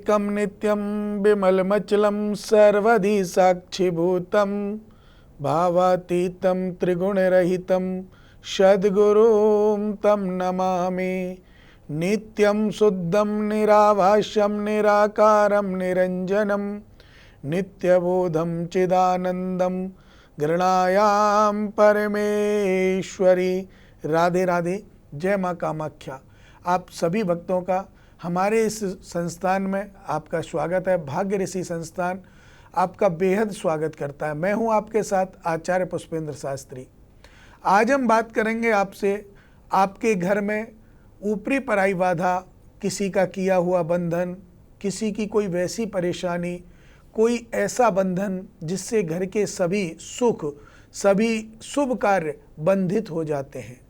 एकं नित्यं विमलमचलं सर्वधि साक्षिभूतं भावातीतं त्रिगुणरहितं सद्गुरुं तं नमामि। नित्यं शुद्धं निराभाष्यं निराकारं निरञ्जनं नित्यबोधं चिदानन्दं गृणायां परमेश्वरी। राधे राधे। जय माँ कामाख्या। आप सभी भक्तों का हमारे इस संस्थान में आपका स्वागत है। भाग्य ऋषि संस्थान आपका बेहद स्वागत करता है। मैं हूं आपके साथ आचार्य पुष्पेंद्र शास्त्री। आज हम बात करेंगे आपसे आपके घर में ऊपरी पराई बाधा, किसी का किया हुआ बंधन, किसी की कोई वैसी परेशानी, कोई ऐसा बंधन जिससे घर के सभी सुख, सभी शुभ कार्य बंधित हो जाते हैं।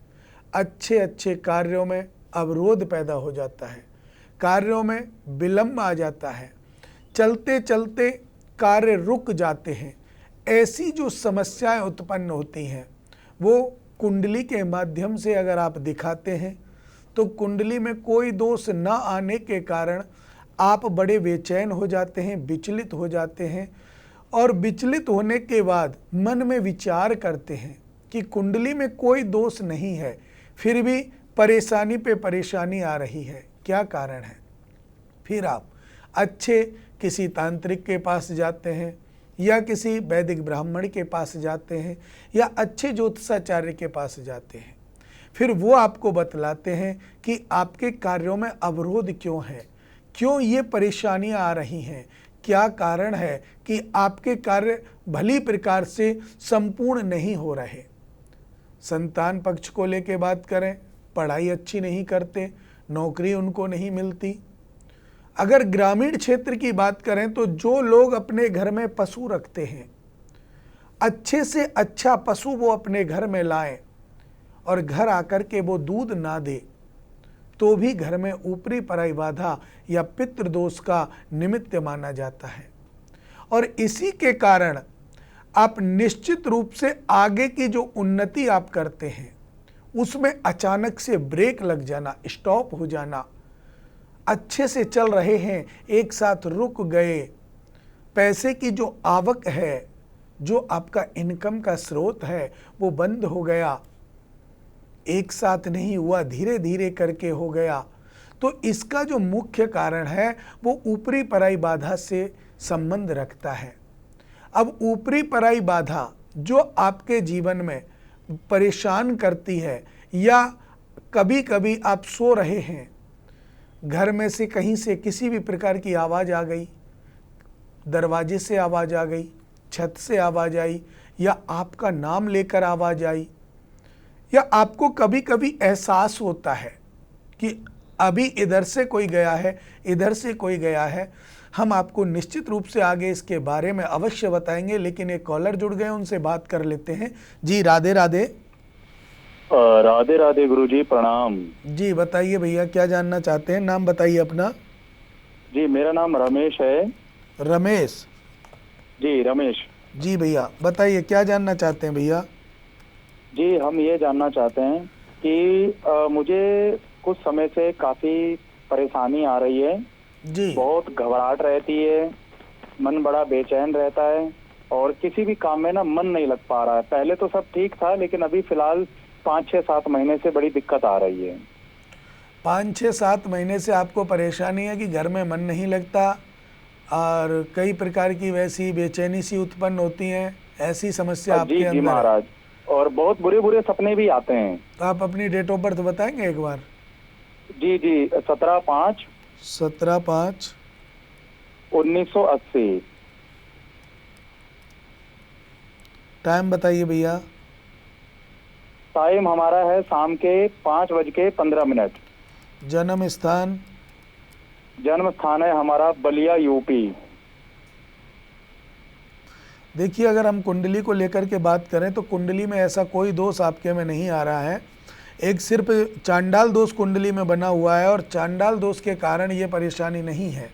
अच्छे अच्छे कार्यों में अवरोध पैदा हो जाता है, कार्यों में विलंब आ जाता है, चलते चलते कार्य रुक जाते हैं। ऐसी जो समस्याएं उत्पन्न होती हैं वो कुंडली के माध्यम से अगर आप दिखाते हैं तो कुंडली में कोई दोष न आने के कारण आप बड़े बेचैन हो जाते हैं, विचलित हो जाते हैं और विचलित होने के बाद मन में विचार करते हैं कि कुंडली में कोई दोष नहीं है, फिर भी परेशानी पे परेशानी आ रही है, क्या कारण है। फिर आप अच्छे किसी तांत्रिक के पास जाते हैं या किसी वैदिक ब्राह्मण के पास जाते हैं या अच्छे ज्योतिषाचार्य के पास जाते हैं। फिर वो आपको बतलाते हैं कि आपके कार्यों में अवरोध क्यों है, क्यों ये परेशानियां आ रही हैं, क्या कारण है कि आपके कार्य भली प्रकार से संपूर्ण नहीं हो रहे। संतान पक्ष को लेके बात करें, पढ़ाई अच्छी नहीं करते, नौकरी उनको नहीं मिलती। अगर ग्रामीण क्षेत्र की बात करें तो जो लोग अपने घर में पशु रखते हैं, अच्छे से अच्छा पशु वो अपने घर में लाएं और घर आकर के वो दूध ना दे तो भी घर में ऊपरी पराई बाधा या पितृदोष का निमित्त माना जाता है। और इसी के कारण आप निश्चित रूप से आगे की जो उन्नति आप करते हैं उसमें अचानक से ब्रेक लग जाना, स्टॉप हो जाना, अच्छे से चल रहे हैं एक साथ रुक गए, पैसे की जो आवक है, जो आपका इनकम का स्रोत है वो बंद हो गया, एक साथ नहीं हुआ, धीरे धीरे करके हो गया। तो इसका जो मुख्य कारण है वो ऊपरी पराई बाधा से संबंध रखता है। अब ऊपरी पराई बाधा जो आपके जीवन में परेशान करती है या कभी कभी आप सो रहे हैं, घर में से कहीं से किसी भी प्रकार की आवाज़ आ गई, दरवाजे से आवाज़ आ गई, छत से आवाज़ आई या आपका नाम लेकर आवाज़ आई, या आपको कभी कभी एहसास होता है कि अभी इधर से कोई गया है, इधर से कोई गया है। हम आपको निश्चित रूप से आगे इसके बारे में अवश्य बताएंगे, लेकिन एक कॉलर जुड़ गए, उनसे बात कर लेते हैं। जी राधे राधे। राधे राधे गुरुजी, प्रणाम। जी बताइए भैया, क्या जानना चाहते हैं, नाम बताइए अपना। जी मेरा नाम रमेश है। रमेश जी रमेश। जी भैया बताइए, क्या जानना चाहते हैं भैया। जी हम ये जानना चाहते हैं कि मुझे कुछ समय से काफी परेशानी आ रही है जी। बहुत घबराहट रहती है, मन बड़ा बेचैन रहता है और किसी भी काम में ना मन नहीं लग पा रहा है। पहले तो सब ठीक था लेकिन अभी फिलहाल 5-6-7 महीने से बड़ी दिक्कत आ रही है। 5-6-7 महीने से आपको परेशानी है कि घर में मन नहीं लगता और कई प्रकार की वैसी बेचैनी सी उत्पन्न होती हैं, ऐसी समस्या आपके जी अंदर जी महाराज, और बहुत बुरे बुरे सपने भी आते हैं। तो आप अपनी डेट ऑफ बर्थ बताएंगे एक बार। जी जी 17/5 17/5/1980। टाइम बताइए भैया। टाइम हमारा है शाम के 5:15। जन्म स्थान। जन्म स्थान है हमारा बलिया, यूपी। देखिए, अगर हम कुंडली को लेकर के बात करें तो कुंडली में ऐसा कोई दोष आपके में नहीं आ रहा है। एक सिर्फ चांडाल दोष कुंडली में बना हुआ है और चांडाल दोष के कारण ये परेशानी नहीं है।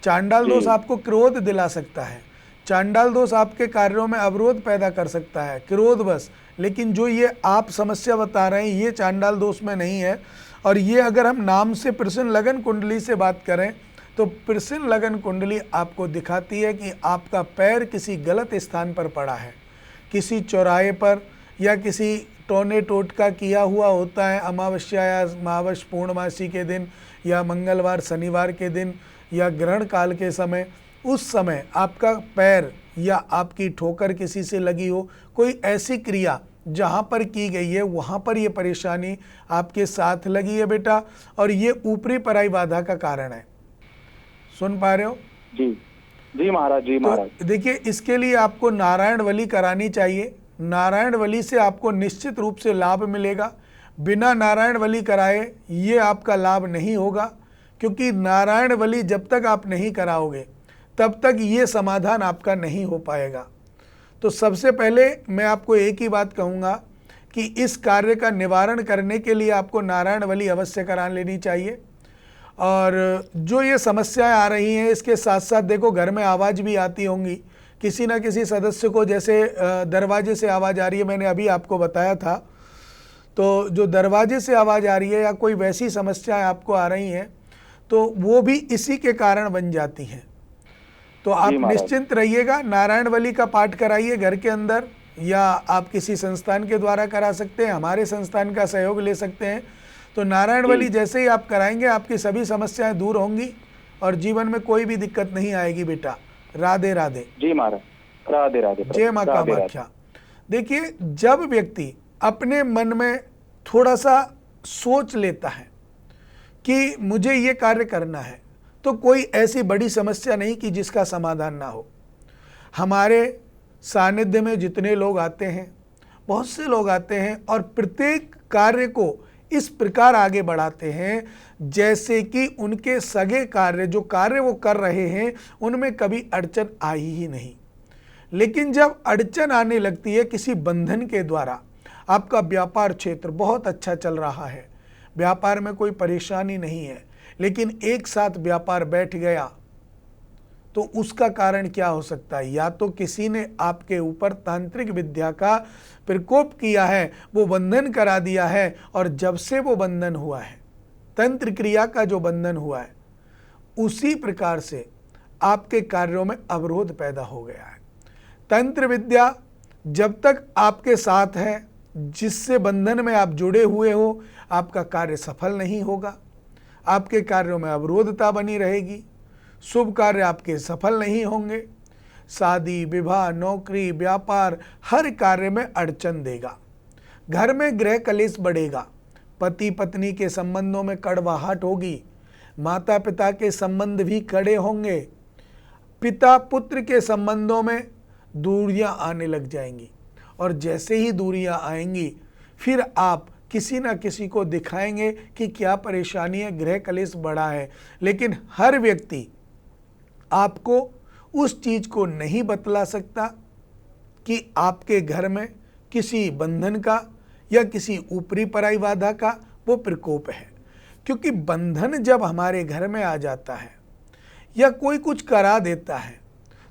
चांडाल दोष आपको क्रोध दिला सकता है, चांडाल दोष आपके कार्यों में अवरोध पैदा कर सकता है, क्रोध बस। लेकिन जो ये आप समस्या बता रहे हैं ये चांडाल दोष में नहीं है। और ये अगर हम नाम से प्रश्न लगन कुंडली से बात करें तो पिरसिन लगन कुंडली आपको दिखाती है कि आपका पैर किसी गलत स्थान पर पड़ा है, किसी चौराहे पर, या किसी टोने टोटका किया हुआ होता है अमावस्या या महावश पूर्णमासी के दिन, या मंगलवार शनिवार के दिन, या ग्रहण काल के समय। उस समय आपका पैर या आपकी ठोकर किसी से लगी हो, कोई ऐसी क्रिया जहाँ पर की गई है वहाँ पर ये परेशानी आपके साथ लगी है बेटा, और ये ऊपरी पराई बाधा का कारण है। सुन पा रहे हो? जी जी महाराज, जी महाराज। तो देखिए, इसके लिए आपको नारायण वली करानी चाहिए। नारायण वली से आपको निश्चित रूप से लाभ मिलेगा। बिना नारायण वली कराए ये आपका लाभ नहीं होगा, क्योंकि नारायण वली जब तक आप नहीं कराओगे तब तक ये समाधान आपका नहीं हो पाएगा। तो सबसे पहले मैं आपको एक ही बात कहूँगा कि इस कार्य का निवारण करने के लिए आपको नारायण वली अवश्य करा लेनी चाहिए। और जो ये समस्याएं आ रही हैं, इसके साथ साथ देखो घर में आवाज़ भी आती होंगी किसी ना किसी सदस्य को, जैसे दरवाजे से आवाज़ आ रही है, मैंने अभी आपको बताया था। तो जो दरवाजे से आवाज़ आ रही है या कोई वैसी समस्याएं आपको आ रही हैं, तो वो भी इसी के कारण बन जाती हैं। तो आप निश्चिंत रहिएगा, नारायण वली का पाठ कराइए घर के अंदर, या आप किसी संस्थान के द्वारा करा सकते हैं, हमारे संस्थान का सहयोग ले सकते हैं। तो नारायण वली जैसे ही आप कराएंगे आपकी सभी समस्याएं दूर होंगी और जीवन में कोई भी दिक्कत नहीं आएगी बेटा। राधे राधे। जी महाराज, राधे राधे। जय मां कामाख्या। देखिए, जब व्यक्ति अपने मन में थोड़ा सा सोच लेता है कि मुझे ये कार्य करना है, तो कोई ऐसी बड़ी समस्या नहीं कि जिसका समाधान ना हो। हमारे सानिध्य में जितने लोग आते हैं, बहुत से लोग आते हैं और प्रत्येक कार्य को इस प्रकार आगे बढ़ाते हैं जैसे कि उनके सगे कार्य, जो कार्य वो कर रहे हैं, उनमें कभी अड़चन आई ही नहीं। लेकिन जब अड़चन आने लगती है किसी बंधन के द्वारा, आपका व्यापार क्षेत्र बहुत अच्छा चल रहा है, व्यापार में कोई परेशानी नहीं है, लेकिन एक साथ व्यापार बैठ गया, तो उसका कारण क्या हो सकता है? या तो किसी ने आपके ऊपर तांत्रिक विद्या का प्रकोप किया है, वो बंधन करा दिया है, और जब से वो बंधन हुआ है, तंत्र क्रिया का जो बंधन हुआ है, उसी प्रकार से आपके कार्यों में अवरोध पैदा हो गया है। तंत्र विद्या जब तक आपके साथ है, जिससे बंधन में आप जुड़े हुए हो, आपका कार्य सफल नहीं होगा, आपके कार्यों में अवरोधता बनी रहेगी, शुभ कार्य आपके सफल नहीं होंगे, शादी विवाह नौकरी व्यापार हर कार्य में अड़चन देगा, घर में गृह कलेश बढ़ेगा, पति पत्नी के संबंधों में कड़वाहट होगी, माता पिता के संबंध भी कड़े होंगे, पिता पुत्र के संबंधों में दूरियां आने लग जाएंगी, और जैसे ही दूरियां आएंगी फिर आप किसी ना किसी को दिखाएंगे कि क्या परेशानी है, गृह कलेश बढ़ा है। लेकिन हर व्यक्ति आपको उस चीज़ को नहीं बतला सकता कि आपके घर में किसी बंधन का या किसी ऊपरी पराई बाधा का वो प्रकोप है। क्योंकि बंधन जब हमारे घर में आ जाता है या कोई कुछ करा देता है,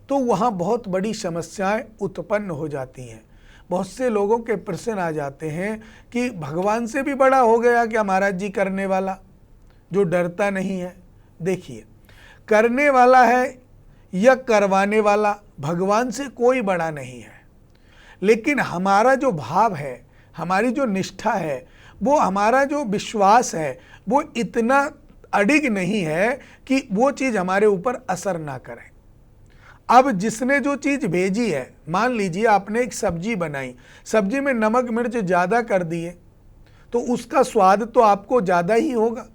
तो वहाँ बहुत बड़ी समस्याएं उत्पन्न हो जाती हैं। बहुत से लोगों के प्रश्न आ जाते हैं कि भगवान से भी बड़ा हो गया क्या महाराज जी करने वाला, जो डरता नहीं है। देखिए, करने वाला है या करवाने वाला, भगवान से कोई बड़ा नहीं है, लेकिन हमारा जो भाव है, हमारी जो निष्ठा है, वो हमारा जो विश्वास है, वो इतना अडिग नहीं है कि वो चीज़ हमारे ऊपर असर ना करे। अब जिसने जो चीज़ भेजी है, मान लीजिए आपने एक सब्जी बनाई, सब्जी में नमक मिर्च ज़्यादा कर दिए, तो उसका स्वाद तो आपको ज़्यादा ही होगा,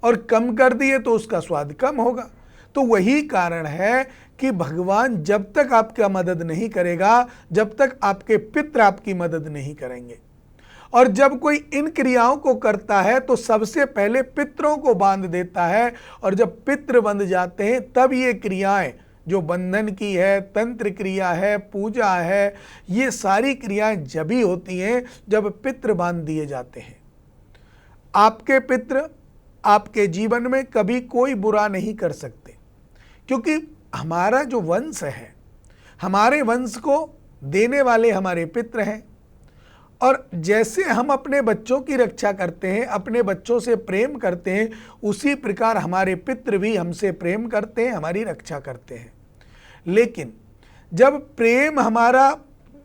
और कम कर दिए तो उसका स्वाद कम होगा। तो वही कारण है कि भगवान जब तक आपका मदद नहीं करेगा, जब तक आपके पितृ आपकी मदद नहीं करेंगे। और जब कोई इन क्रियाओं को करता है तो सबसे पहले पितरों को बांध देता है, और जब पितृ बंध जाते हैं तब ये क्रियाएं जो बंधन की है, तंत्र क्रिया है, पूजा है, ये सारी क्रियाएं जब ही होती हैं जब पितृ बांध दिए जाते हैं। आपके पितृ आपके जीवन में कभी कोई बुरा नहीं कर सकते, क्योंकि हमारा जो वंश है, हमारे वंश को देने वाले हमारे पितृ हैं, और जैसे हम अपने बच्चों की रक्षा करते हैं, अपने बच्चों से प्रेम करते हैं, उसी प्रकार हमारे पितृ भी हमसे प्रेम करते हैं, हमारी रक्षा करते हैं। लेकिन जब प्रेम हमारा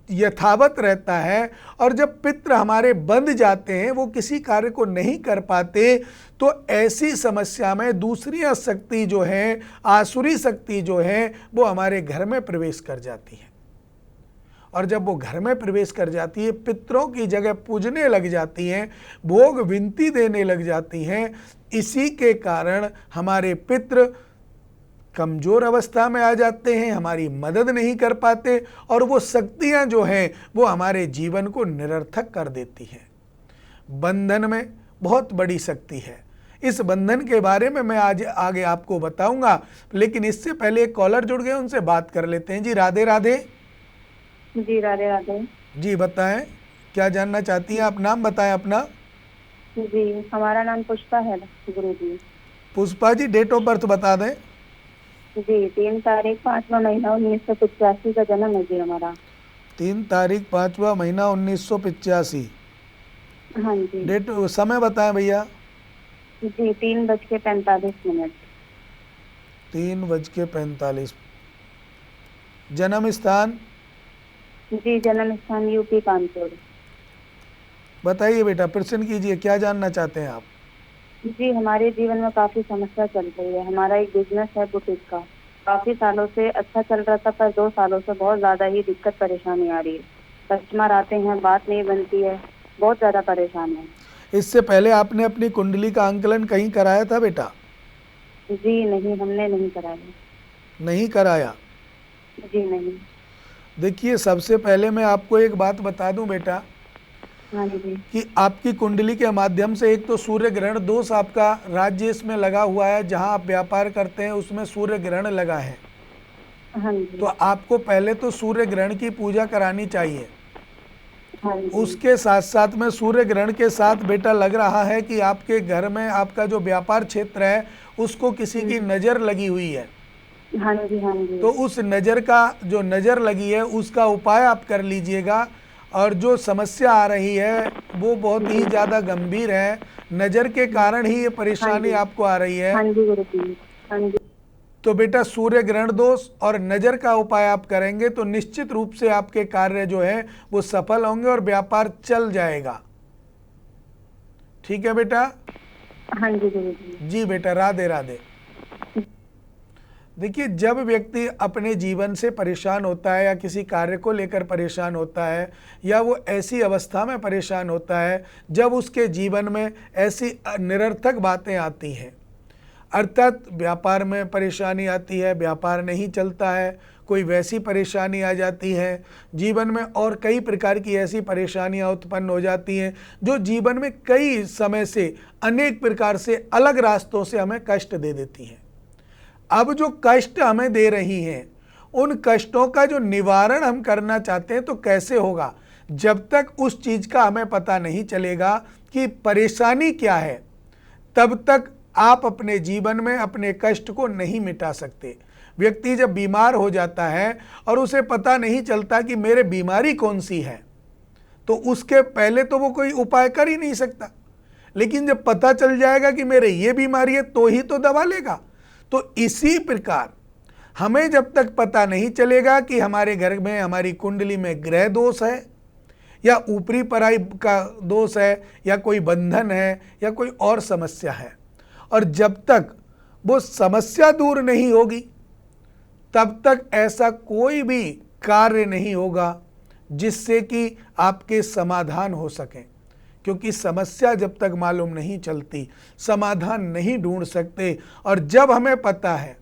यथावत रहता है और जब पितृ हमारे बंध जाते हैं, वो किसी कार्य को नहीं कर पाते, तो ऐसी समस्या में दूसरी शक्ति जो है, आसुरी शक्ति जो है, वो हमारे घर में प्रवेश कर जाती है। और जब वो घर में प्रवेश कर जाती है, पितरों की जगह पूजने लग जाती हैं, भोग विनती देने लग जाती हैं। इसी के कारण हमारे पितृ कमजोर अवस्था में आ जाते हैं, हमारी मदद नहीं कर पाते, और वो शक्तियां जो हैं वो हमारे जीवन को निरर्थक कर देती हैं। बंधन में बहुत बड़ी शक्ति है। इस बंधन के बारे में मैं आज आगे आपको बताऊंगा, लेकिन इससे पहले एक कॉलर जुड़ गए, उनसे बात कर लेते हैं। जी राधे राधे। जी राधे राधे। जी बताएं, क्या जानना चाहती हैं आप? नाम बताएं अपना। जी हमारा नाम पुष्पा है गुरु जी। Pushpa ji, date of birth बता दें। जी 3 तारीख 5वां महीना 1985 का जन्म है जी हमारा। 3 तारीख 5वां महीना 1985। हाँ जी। डेट समय बताएं भैया। जी 3:45। 3:45। जन्म स्थान जी जन्म स्थान यूपी कानपुर। बताइए बेटा, प्रश्न कीजिए, क्या जानना चाहते हैं आप? जी हमारे जीवन में काफी समस्या चल रही है। हमारा एक बिजनेस है बुटीक का, काफी सालों से अच्छा चल रहा था, पर 2 सालों से बहुत ज्यादा ही दिक्कत परेशानी आ रही है। कस्टमर आते हैं, बात नहीं बनती है, बहुत ज्यादा परेशान है। इससे पहले आपने अपनी कुंडली का आंकलन कहीं कराया था बेटा? जी नहीं, हमने नहीं कराया। नहीं कराया? जी नहीं। देखिए, सबसे पहले मैं आपको एक बात बता दूं बेटा, हाँ जी। कि आपकी कुंडली के माध्यम से एक तो सूर्य ग्रहण दोष आपका राज्य इसमें लगा हुआ है, जहां आप व्यापार करते हैं उसमें सूर्य ग्रहण लगा है। हाँ जी। तो आपको पहले तो सूर्य ग्रहण की पूजा करानी चाहिए। हाँ जी। उसके साथ साथ में सूर्य ग्रहण के साथ बेटा लग रहा है कि आपके घर में आपका जो व्यापार क्षेत्र है उसको किसी की नज़र लगी हुई है। हाँ जी। हाँ जी। तो उस नज़र का, जो नज़र लगी है उसका उपाय आप कर लीजिएगा। और जो समस्या आ रही है वो बहुत ही ज़्यादा गंभीर है, नज़र के कारण ही ये परेशानी आपको आ रही है। हाँ जी गुरु जी। हाँ जी। तो बेटा सूर्य ग्रहण दोष और नज़र का उपाय आप करेंगे तो निश्चित रूप से आपके कार्य जो है वो सफल होंगे और व्यापार चल जाएगा। ठीक है बेटा? हाँ जी गुरु जी। जी बेटा, राधे राधे। देखिए, जब व्यक्ति अपने जीवन से परेशान होता है या किसी कार्य को लेकर परेशान होता है या वो ऐसी अवस्था में परेशान होता है जब उसके जीवन में ऐसी निरर्थक बातें आती हैं, अर्थात व्यापार में परेशानी आती है, व्यापार नहीं चलता है, कोई वैसी परेशानी आ जाती है जीवन में, और कई प्रकार की ऐसी परेशानियां उत्पन्न हो जाती हैं जो जीवन में कई समय से अनेक प्रकार से अलग रास्तों से हमें कष्ट दे देती हैं। अब जो कष्ट हमें दे रही हैं, उन कष्टों का जो निवारण हम करना चाहते हैं तो कैसे होगा? जब तक उस चीज़ का हमें पता नहीं चलेगा कि परेशानी क्या है, तब तक आप अपने जीवन में अपने कष्ट को नहीं मिटा सकते। व्यक्ति जब बीमार हो जाता है और उसे पता नहीं चलता कि मेरे बीमारी कौन सी है, तो उसके पहले तो वो कोई उपाय कर ही नहीं सकता। लेकिन जब पता चल जाएगा कि मेरे ये बीमारी है तो ही तो दवा लेगा। तो इसी प्रकार हमें जब तक पता नहीं चलेगा कि हमारे घर में, हमारी कुंडली में ग्रह दोष है या ऊपरी पराई का दोष है या कोई बंधन है या कोई और समस्या है, और जब तक वो समस्या दूर नहीं होगी तब तक ऐसा कोई भी कार्य नहीं होगा जिससे कि आपके समाधान हो सके। क्योंकि समस्या जब तक मालूम नहीं चलती समाधान नहीं ढूंढ सकते। और जब हमें पता है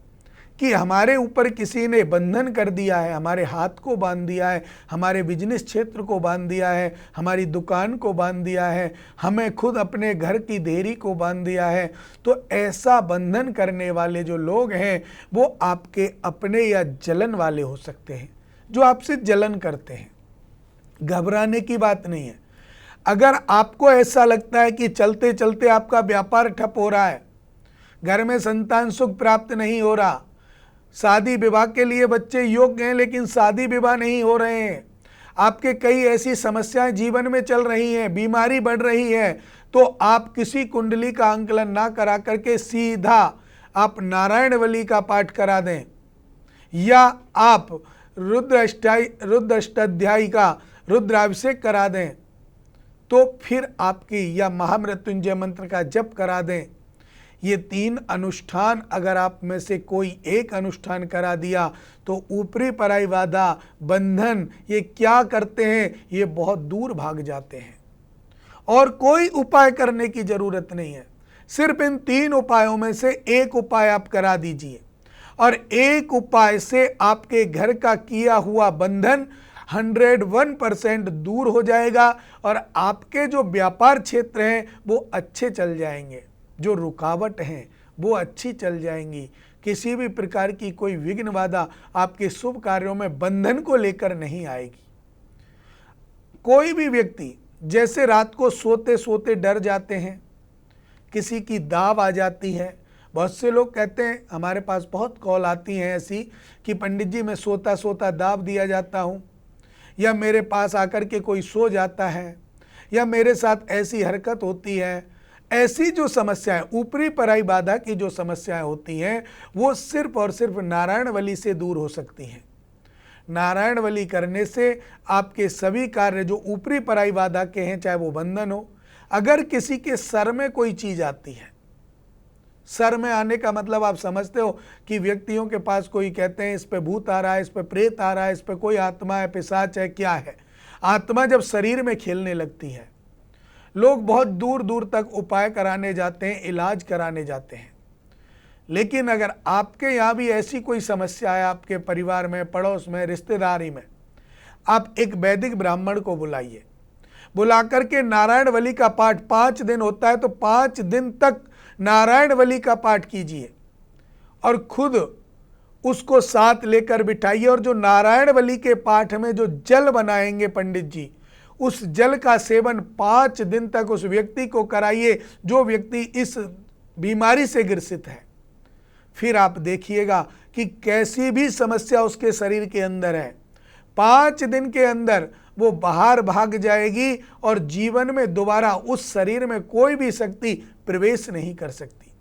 कि हमारे ऊपर किसी ने बंधन कर दिया है, हमारे हाथ को बांध दिया है, हमारे बिजनेस क्षेत्र को बांध दिया है, हमारी दुकान को बांध दिया है, हमें खुद अपने घर की देरी को बांध दिया है, तो ऐसा बंधन करने वाले जो लोग हैं वो आपके अपने या जलन वाले हो सकते हैं, जो आपसे जलन करते हैं। घबराने की बात नहीं है। अगर आपको ऐसा लगता है कि चलते चलते आपका व्यापार ठप हो रहा है, घर में संतान सुख प्राप्त नहीं हो रहा, शादी विवाह के लिए बच्चे योग्य हैं लेकिन शादी विवाह नहीं हो रहे हैं, आपके कई ऐसी समस्याएं जीवन में चल रही हैं, बीमारी बढ़ रही है, तो आप किसी कुंडली का आंकलन ना करा करके सीधा आप नारायण वली का पाठ करा दें, या आप रुद्र अष्टाध्यायी का रुद्राभिषेक करा दें, तो फिर आपकी, या महामृत्युंजय मंत्र का जप करा दें। ये 3 अनुष्ठान अगर आप में से कोई एक अनुष्ठान करा दिया तो ऊपरी पराई बाधा, बंधन, ये क्या करते हैं, ये बहुत दूर भाग जाते हैं। और कोई उपाय करने की जरूरत नहीं है, सिर्फ इन 3 उपायों में से एक उपाय आप करा दीजिए, और एक उपाय से आपके घर का किया हुआ बंधन 101% दूर हो जाएगा, और आपके जो व्यापार क्षेत्र हैं वो अच्छे चल जाएंगे, जो रुकावट हैं वो अच्छी चल जाएंगी। किसी भी प्रकार की कोई विघ्न बाधा आपके शुभ कार्यों में बंधन को लेकर नहीं आएगी। कोई भी व्यक्ति जैसे रात को सोते सोते डर जाते हैं, किसी की दाव आ जाती है, बहुत से लोग कहते हैं, हमारे पास बहुत कॉल आती हैं ऐसी कि पंडित जी मैं सोता सोता दाव दिया जाता हूँ, या मेरे पास आकर के कोई सो जाता है, या मेरे साथ ऐसी हरकत होती है। ऐसी जो समस्याएं, ऊपरी पराई बाधा की जो समस्याएं होती हैं, वो सिर्फ और सिर्फ नारायण वली से दूर हो सकती हैं। नारायण वली करने से आपके सभी कार्य जो ऊपरी पराई बाधा के हैं, चाहे वो बंधन हो, अगर किसी के सर में कोई चीज आती है, सर में आने का मतलब आप समझते हो कि व्यक्तियों के पास कोई कहते हैं इस पे भूत आ रहा है, इस पे प्रेत आ रहा है, इस पे कोई आत्मा है, पिशाच है, क्या है। आत्मा जब शरीर में खेलने लगती है, लोग बहुत दूर दूर तक उपाय कराने जाते हैं, इलाज कराने जाते हैं। लेकिन अगर आपके यहाँ भी ऐसी कोई समस्या है, आपके परिवार में, पड़ोस में, रिश्तेदारी में, आप एक वैदिक ब्राह्मण को बुलाइए, बुला करके नारायण वली का पाठ 5 दिन होता है, तो 5 दिन तक नारायण वली का पाठ कीजिए, और खुद उसको साथ लेकर बिठाइए, और जो नारायण वली के पाठ में जो जल बनाएंगे पंडित जी, उस जल का सेवन 5 दिन तक उस व्यक्ति को कराइए जो व्यक्ति इस बीमारी से ग्रसित है। फिर आप देखिएगा कि कैसी भी समस्या उसके शरीर के अंदर है, 5 दिन के अंदर वो बाहर भाग जाएगी, और जीवन में दोबारा उस शरीर में कोई भी शक्ति प्रवेश नहीं कर सकती।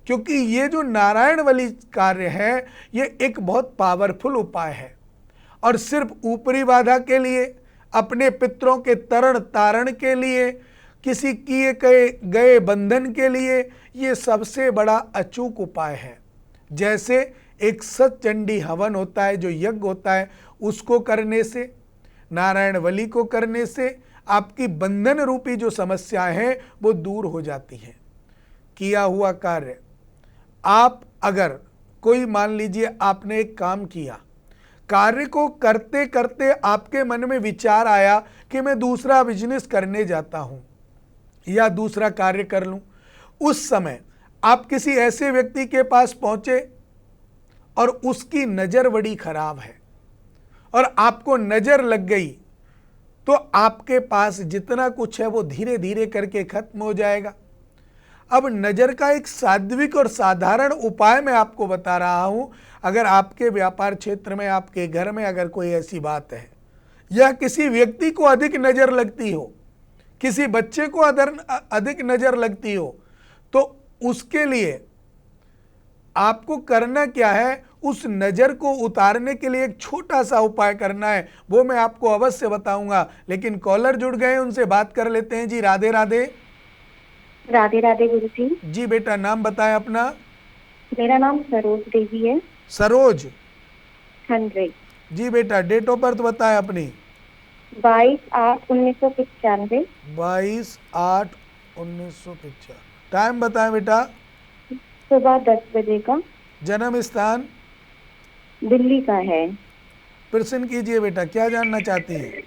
क्योंकि ये जो नारायण वली कार्य है, ये एक बहुत पावरफुल उपाय है, और सिर्फ ऊपरी बाधा के लिए, अपने पितरों के तरण तारण के लिए, किसी किए गए बंधन के लिए, ये सबसे बड़ा अचूक उपाय है। जैसे एक सतचंडी हवन होता है, जो यज्ञ होता है, उसको करने से, नारायण वली को करने से आपकी बंधन रूपी जो समस्याएं हैं वो दूर हो जाती हैं। किया हुआ कार्य, आप अगर कोई, मान लीजिए आपने एक काम किया, कार्य को करते करते आपके मन में विचार आया कि मैं दूसरा बिजनेस करने जाता हूं या दूसरा कार्य कर लूं, उस समय आप किसी ऐसे व्यक्ति के पास पहुंचे और उसकी नजर बड़ी खराब है और आपको नजर लग गई, तो आपके पास जितना कुछ है वो धीरे धीरे करके खत्म हो जाएगा। अब नजर का एक सात्विक और साधारण उपाय मैं आपको बता रहा हूं। अगर आपके व्यापार क्षेत्र में, आपके घर में अगर कोई ऐसी बात है, या किसी व्यक्ति को अधिक नजर लगती हो, किसी बच्चे को अधिक नजर लगती हो, तो उसके लिए आपको करना क्या है, उस नजर को उतारने के लिए एक छोटा सा उपाय करना है, वो मैं आपको अवश्य बताऊंगा। लेकिन कॉलर जुड़ गए, उनसे बात कर लेते हैं जी। राधे राधे। राधे राधे गुरु जी। जी बेटा, नाम बताएं अपना। मेरा नाम सरोज देवी है। सरोज? हाँ जी। जी बेटा, डेट ऑफ बर्थ बताएं अपनी। 22/8/1995। 22/8/1995। टाइम बताएं बेटा। सुबह 10 बजे का। जन्म स्थान? दिल्ली का है। प्रश्न कीजिए बेटा, क्या जानना चाहती है?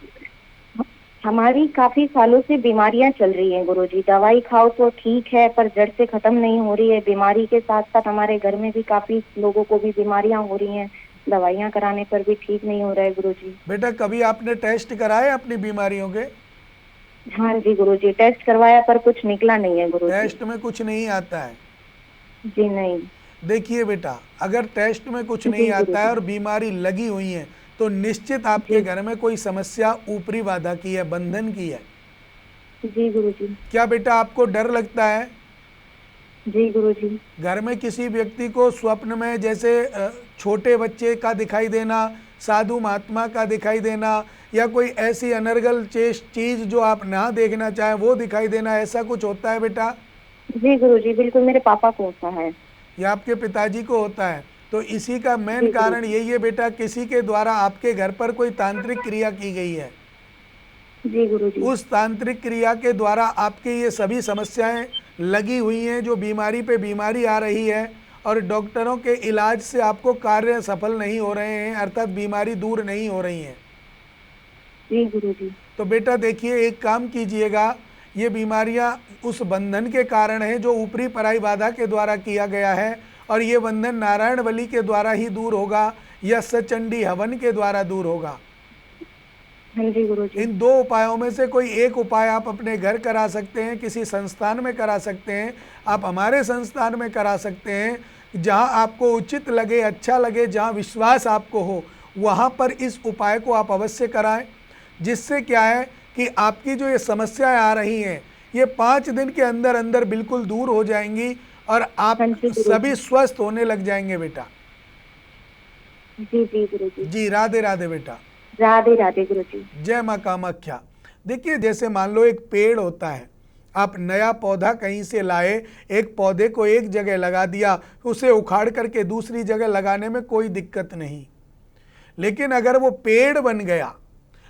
हमारी काफी सालों से बीमारियां चल रही हैं गुरुजी। दवाई खाओ तो ठीक है, पर जड़ से खत्म नहीं हो रही है। बीमारी के साथ साथ हमारे घर में भी काफी लोगों को भी बीमारियां हो रही हैं, दवाइयां कराने पर भी ठीक नहीं हो रहा है गुरुजी। बेटा, कभी आपने टेस्ट कराए अपनी बीमारियों के? हाँ जी गुरुजी, टेस्ट करवाया पर कुछ निकला नहीं है गुरुजी। टेस्ट में कुछ नहीं आता है? जी नहीं। देखिए बेटा, अगर टेस्ट में कुछ नहीं आता है और बीमारी लगी हुई है, तो निश्चित आपके घर में कोई समस्या ऊपरी बाधा की है, बंधन की है। जी गुरुजी। क्या बेटा आपको डर लगता है? जी गुरुजी। घर में किसी व्यक्ति को स्वप्न में जैसे छोटे बच्चे का दिखाई देना, साधु महात्मा का दिखाई देना, या कोई ऐसी अनर्गल चीज जो आप ना देखना चाहें वो दिखाई देना, ऐसा कुछ होता है बेटा? जी गुरुजी, बिल्कुल मेरे पापा को होता है। या आपके पिताजी को होता है? तो इसी का मेन जी कारण यही है बेटा, किसी के द्वारा आपके घर पर कोई तांत्रिक क्रिया की गई है। जी गुरुजी। उस तांत्रिक क्रिया के द्वारा आपके ये सभी समस्याएं लगी हुई हैं, जो बीमारी पे बीमारी आ रही है, और डॉक्टरों के इलाज से आपको कार्य सफल नहीं हो रहे हैं, अर्थात बीमारी दूर नहीं हो रही है। जी गुरुजी। तो बेटा देखिए, एक काम कीजिएगा, ये बीमारियां उस बंधन के कारण है जो ऊपरी पराई बाधा के द्वारा किया गया है, और ये बंधन नारायण बलि के द्वारा ही दूर होगा या सचंडी हवन के द्वारा दूर होगा। हाँ जी गुरुजी। इन दो उपायों में से कोई एक उपाय आप अपने घर करा सकते हैं, किसी संस्थान में करा सकते हैं, आप हमारे संस्थान में करा सकते हैं, जहां आपको उचित लगे, अच्छा लगे, जहां विश्वास आपको हो, वहां पर इस उपाय को आप अवश्य कराएं। जिससे क्या है कि आपकी जो ये समस्याएं आ रही हैं, ये 5 दिन के अंदर अंदर बिल्कुल दूर हो जाएंगी और आप हाँ जी गुरुजी। सभी स्वस्थ होने लग जाएंगे बेटा। जी जी गुरुजी। जी, राधे राधे बेटा। राधे राधे गुरुजी। जय माँ कामाख्या। देखिए, जैसे मान लो एक पेड़ होता है, आप नया पौधा कहीं से लाए, एक पौधे को एक जगह लगा दिया, उसे उखाड़ करके दूसरी जगह लगाने में कोई दिक्कत नहीं। लेकिन अगर वो पेड़ बन गया,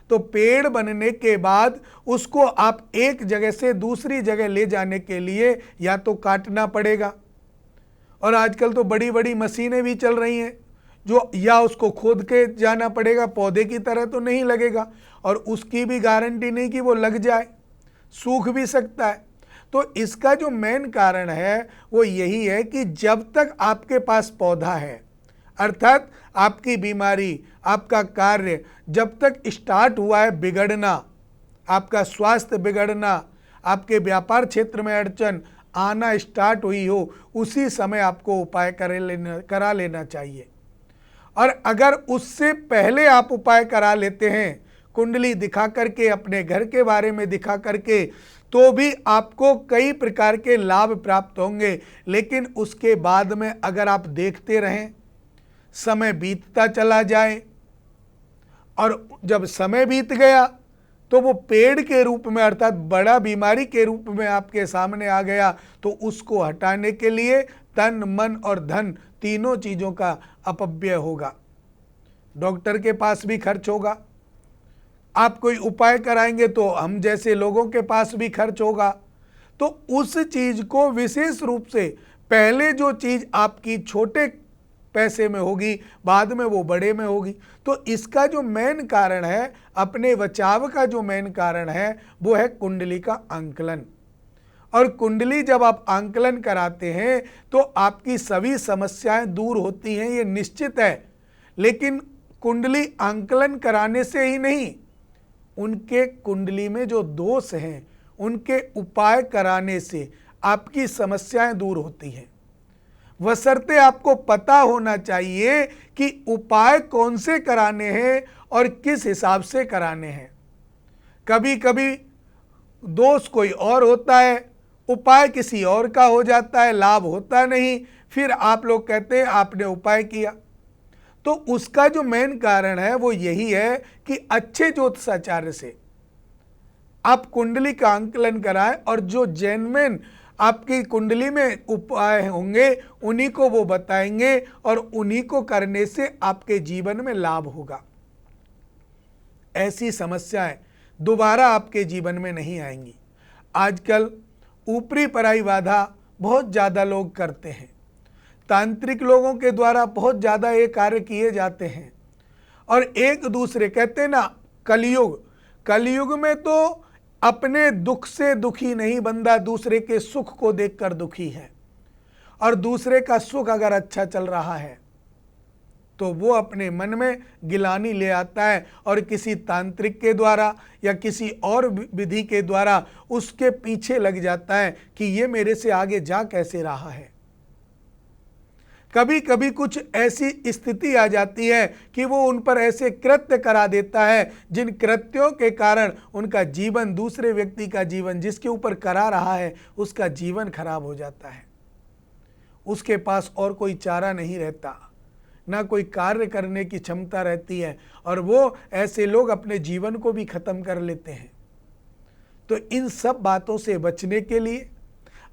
तो पेड़ बनने के बाद उसको आप एक जगह से दूसरी जगह ले जाने के लिए या तो काटना पड़ेगा, और आजकल तो बड़ी बड़ी मशीनें भी चल रही हैं जो, या उसको खोद के जाना पड़ेगा, पौधे की तरह तो नहीं लगेगा, और उसकी भी गारंटी नहीं कि वो लग जाए, सूख भी सकता है। तो इसका जो मेन कारण है वो यही है कि जब तक आपके पास पौधा है, अर्थात आपकी बीमारी, आपका कार्य जब तक स्टार्ट हुआ है बिगड़ना, आपका स्वास्थ्य बिगड़ना, आपके व्यापार क्षेत्र में अड़चन आना स्टार्ट हुई हो, उसी समय आपको उपाय करा लेना चाहिए। और अगर उससे पहले आप उपाय करा लेते हैं, कुंडली दिखा करके, अपने घर के बारे में दिखा करके, तो भी आपको कई प्रकार के लाभ प्राप्त होंगे। लेकिन उसके बाद में अगर आप देखते रहें, समय बीतता चला जाए, और जब समय बीत गया तो वो पेड़ के रूप में, अर्थात बड़ा बीमारी के रूप में आपके सामने आ गया, तो उसको हटाने के लिए तन, मन और धन तीनों चीज़ों का अपव्यय होगा। डॉक्टर के पास भी खर्च होगा, आप कोई उपाय कराएंगे तो हम जैसे लोगों के पास भी खर्च होगा। तो उस चीज़ को विशेष रूप से, पहले जो चीज़ आपकी छोटे पैसे में होगी, बाद में वो बड़े में होगी। तो इसका जो मेन कारण है, अपने बचाव का जो मेन कारण है, वो है कुंडली का आंकलन। और कुंडली जब आप आंकलन कराते हैं तो आपकी सभी समस्याएं दूर होती हैं, ये निश्चित है। लेकिन कुंडली आंकलन कराने से ही नहीं, उनके कुंडली में जो दोष हैं उनके उपाय कराने से आपकी समस्याएं दूर होती हैं। बशर्ते आपको पता होना चाहिए कि उपाय कौन से कराने हैं और किस हिसाब से कराने हैं। कभी कभी दोष कोई और होता है, उपाय किसी और का हो जाता है, लाभ होता नहीं, फिर आप लोग कहते हैं आपने उपाय किया। तो उसका जो मेन कारण है वो यही है कि अच्छे ज्योतिषाचार्य से आप कुंडली का आंकलन कराएं, और जो जेन्युइन आपकी कुंडली में उपाय होंगे उन्हीं को वो बताएंगे, और उन्हीं को करने से आपके जीवन में लाभ होगा। ऐसी समस्याएं दोबारा आपके जीवन में नहीं आएंगी। आजकल ऊपरी पराई बाधा बहुत ज़्यादा लोग करते हैं, तांत्रिक लोगों के द्वारा बहुत ज़्यादा ये कार्य किए जाते हैं, और एक दूसरे, कहते हैं ना कलयुग में तो अपने दुख से दुखी नहीं बंदा दूसरे के सुख को देखकर दुखी है, और दूसरे का सुख अगर अच्छा चल रहा है तो वो अपने मन में गिलानी ले आता है, और किसी तांत्रिक के द्वारा या किसी और विधि के द्वारा उसके पीछे लग जाता है कि ये मेरे से आगे जा कैसे रहा है। कभी कभी कुछ ऐसी स्थिति आ जाती है कि वो उन पर ऐसे कृत्य करा देता है जिन कृत्यों के कारण उनका जीवन, दूसरे व्यक्ति का जीवन जिसके ऊपर करा रहा है उसका जीवन खराब हो जाता है। उसके पास और कोई चारा नहीं रहता, ना कोई कार्य करने की क्षमता रहती है, और वो ऐसे लोग अपने जीवन को भी खत्म कर लेते हैं। तो इन सब बातों से बचने के लिए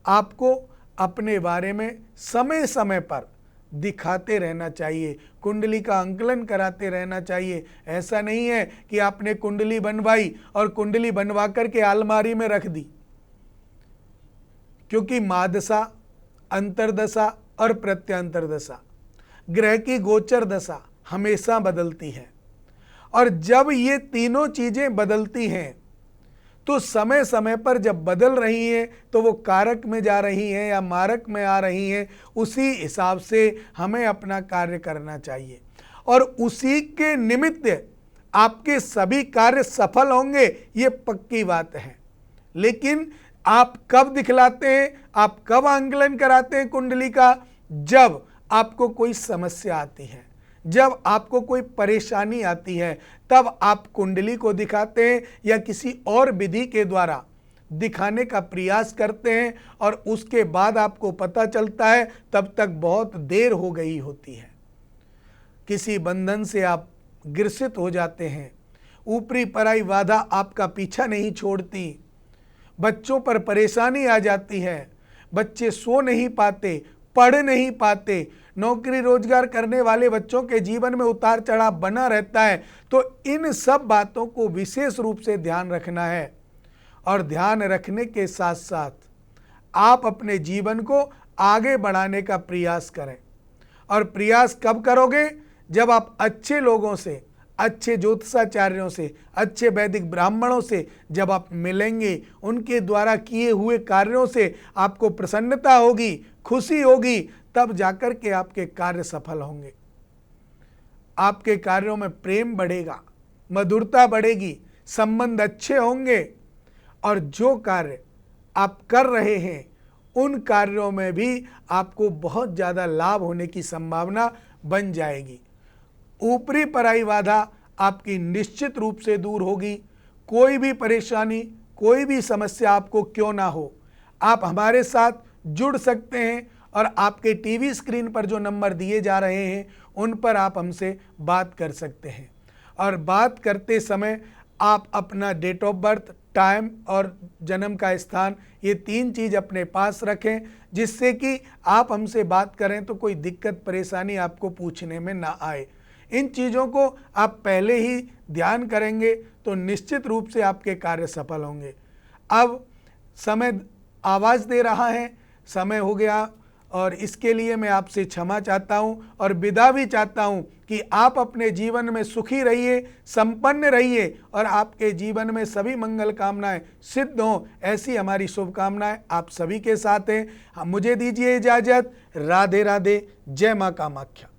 आपको अपने बारे में समय समय पर दिखाते रहना चाहिए, कुंडली का अंकलन कराते रहना चाहिए। ऐसा नहीं है कि आपने कुंडली बनवाई और कुंडली बनवा करके अलमारी में रख दी, क्योंकि महादशा, अंतरदशा और प्रत्यंतरदशा, ग्रह की गोचर दशा हमेशा बदलती है, और जब ये तीनों चीजें बदलती हैं तो समय समय पर जब बदल रही हैं तो वो कारक में जा रही हैं या मारक में आ रही हैं, उसी हिसाब से हमें अपना कार्य करना चाहिए और उसी के निमित्त आपके सभी कार्य सफल होंगे, ये पक्की बात है। लेकिन आप कब दिखलाते हैं, आप कब आंकलन कराते हैं कुंडली का? जब आपको कोई समस्या आती है, जब आपको कोई परेशानी आती है, तब आप कुंडली को दिखाते हैं या किसी और विधि के द्वारा दिखाने का प्रयास करते हैं, और उसके बाद आपको पता चलता है तब तक बहुत देर हो गई होती है। किसी बंधन से आप ग्रसित हो जाते हैं, ऊपरी पराई बाधा आपका पीछा नहीं छोड़ती, बच्चों पर परेशानी आ जाती है, बच्चे सो नहीं पाते, पढ़ नहीं पाते, नौकरी रोजगार करने वाले बच्चों के जीवन में उतार चढ़ाव बना रहता है। तो इन सब बातों को विशेष रूप से ध्यान रखना है, और ध्यान रखने के साथ साथ आप अपने जीवन को आगे बढ़ाने का प्रयास करें। और प्रयास कब करोगे? जब आप अच्छे लोगों से, अच्छे ज्योतिषाचार्यों से, अच्छे वैदिक ब्राह्मणों से जब आप मिलेंगे, उनके द्वारा किए हुए कार्यों से आपको प्रसन्नता होगी, खुशी होगी, तब जाकर के आपके कार्य सफल होंगे। आपके कार्यों में प्रेम बढ़ेगा, मधुरता बढ़ेगी, संबंध अच्छे होंगे, और जो कार्य आप कर रहे हैं उन कार्यों में भी आपको बहुत ज़्यादा लाभ होने की संभावना बन जाएगी। ऊपरी पराई बाधा आपकी निश्चित रूप से दूर होगी। कोई भी परेशानी, कोई भी समस्या आपको क्यों ना हो, आप हमारे साथ जुड़ सकते हैं, और आपके टीवी स्क्रीन पर जो नंबर दिए जा रहे हैं उन पर आप हमसे बात कर सकते हैं। और बात करते समय आप अपना डेट ऑफ बर्थ, टाइम और जन्म का स्थान, ये 3 चीज़ अपने पास रखें, जिससे कि आप हमसे बात करें तो कोई दिक्कत परेशानी आपको पूछने में ना आए। इन चीज़ों को आप पहले ही ध्यान करेंगे तो निश्चित रूप से आपके कार्य सफल होंगे। अब समय आवाज़ दे रहा है, समय हो गया, और इसके लिए मैं आपसे क्षमा चाहता हूं और विदा भी चाहता हूं कि आप अपने जीवन में सुखी रहिए, संपन्न रहिए, और आपके जीवन में सभी मंगल कामनाएं सिद्ध हों, ऐसी हमारी शुभकामनाएं आप सभी के साथ हैं। मुझे दीजिए इजाज़त। राधे राधे। जय मां कामाख्या।